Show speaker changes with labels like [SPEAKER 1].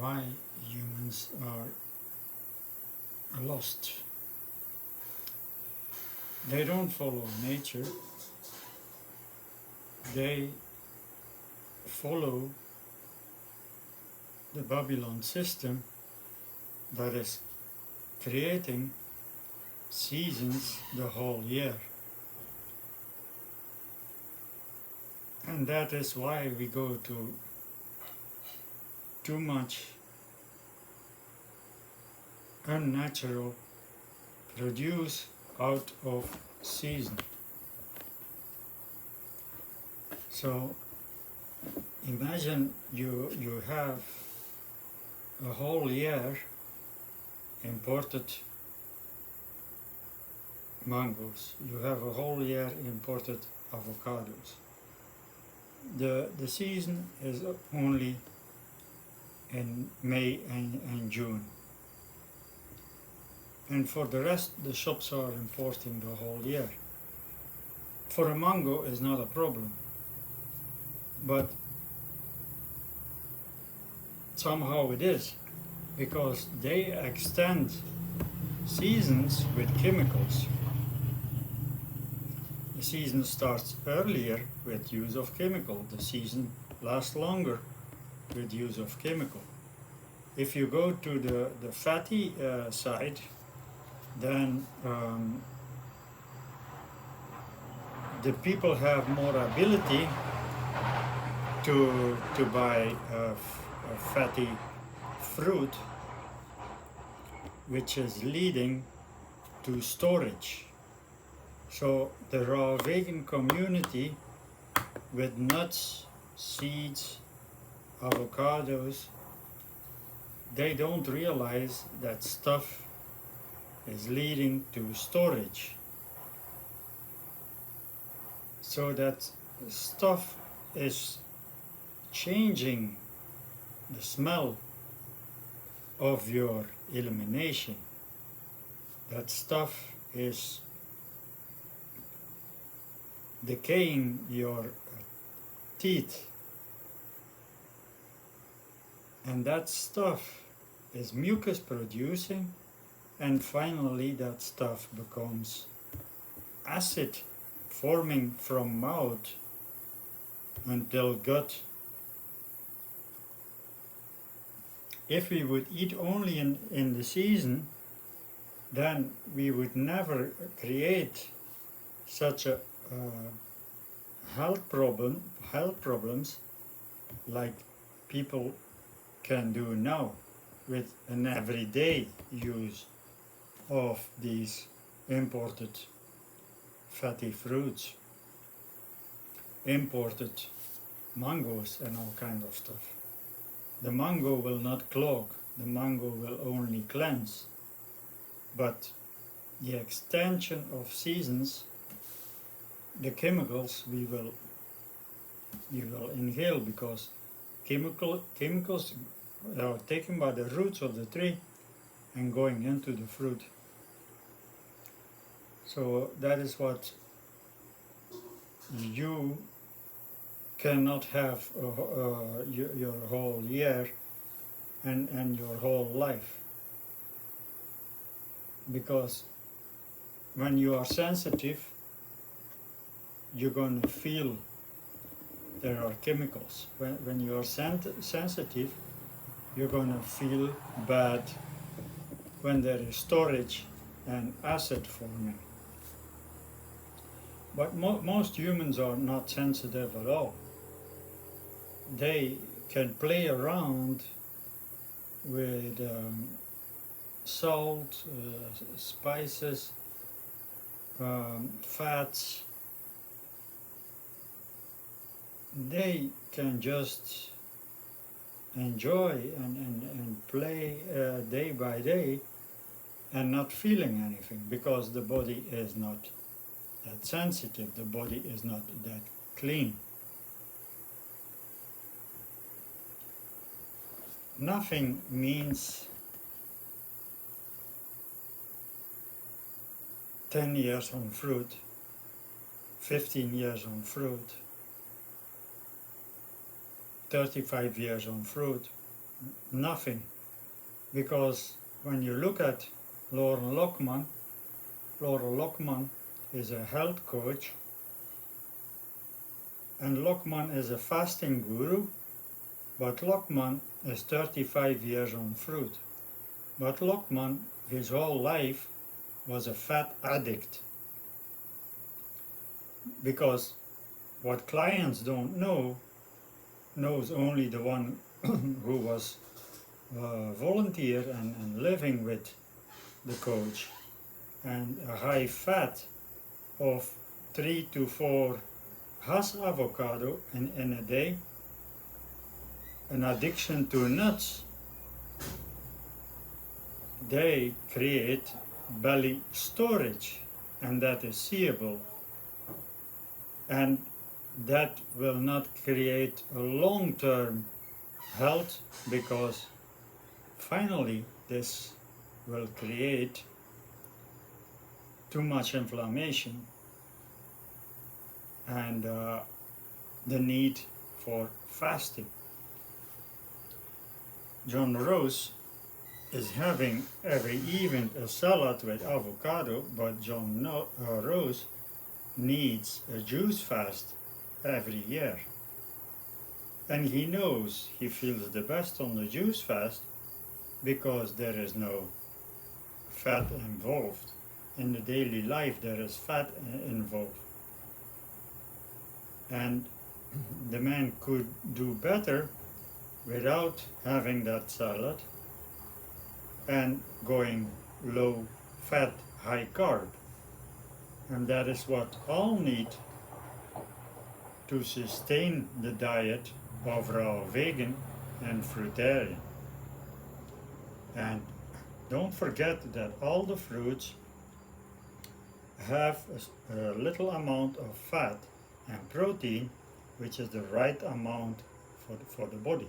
[SPEAKER 1] why humans are lost. They don't follow nature, they follow the Babylon system that is creating seasons the whole year. And that is why we go to too much unnatural produce out of season. So imagine you have a whole year imported mangoes, you have a whole year imported avocados. The season is only in May and June. And for the rest, the shops are importing the whole year. For a mango is not a problem, but somehow it is, because they extend seasons with chemicals. The season starts earlier with use of chemical. The season lasts longer with use of chemical. If you go to the fatty side, then the people have more ability to buy a fatty fruit, which is leading to storage. So the raw vegan community with nuts, seeds, avocados, they don't realize that stuff is leading to storage. So that stuff is changing the smell of your elimination. That stuff is decaying your teeth. And that stuff is mucus producing, and finally that stuff becomes acid forming from mouth until gut. If we would eat only in the season, then we would never create such a health problems like people can do now with an everyday use of these imported fatty fruits, imported mangoes and all kind of stuff. The mango will not clog, the mango will only cleanse, but the extension of seasons, the chemicals we will inhale, because chemicals are taken by the roots of the tree and going into the fruit. So that is what you cannot have your whole year and your whole life, because when you are sensitive, you're going to feel there are chemicals. When you are sensitive, you're going to feel bad when there is storage and acid forming. But most humans are not sensitive at all. They can play around with salt, spices, fats. They can just enjoy and play day by day and not feeling anything, because the body is not that sensitive, the body is not that clean. Nothing means 10 years on fruit, 15 years on fruit, 35 years on fruit, nothing. Because when you look at Laura Lockman is a health coach, and Lockman is a fasting guru, but Lockman is 35 years on fruit. But Lockman, his whole life, was a fat addict. Because what clients don't know, knows only the one who was volunteer and living with the coach. And a high fat of 3 to 4 Hass avocado in a day, an addiction to nuts, they create belly storage, and that is seeable. And that will not create a long-term health, because finally this will create too much inflammation and the need for fasting. John Rose is having every evening a salad with avocado, but John Rose needs a juice fast every year. And he knows he feels the best on the juice fast because there is no fat involved. In the daily life there is fat involved. And the man could do better without having that salad and going low fat, high carb. And that is what all need to sustain the diet of raw vegan and fruitarian. And don't forget that all the fruits have a little amount of fat and protein, which is the right amount for the body.